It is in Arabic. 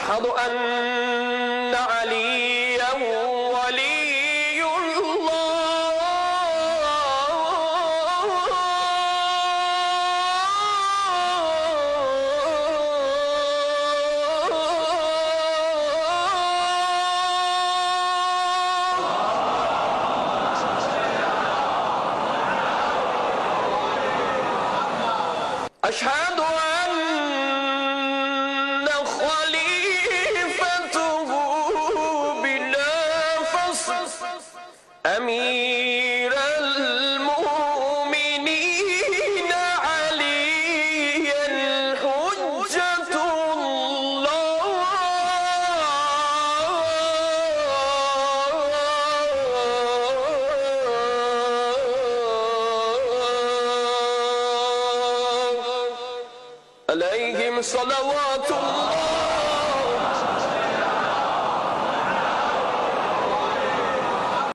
أشهد أن عليا ولي الله أشهد أن خليفته بلا فصل أمير المؤمنين عليا حجة الله عليهم صلوات الله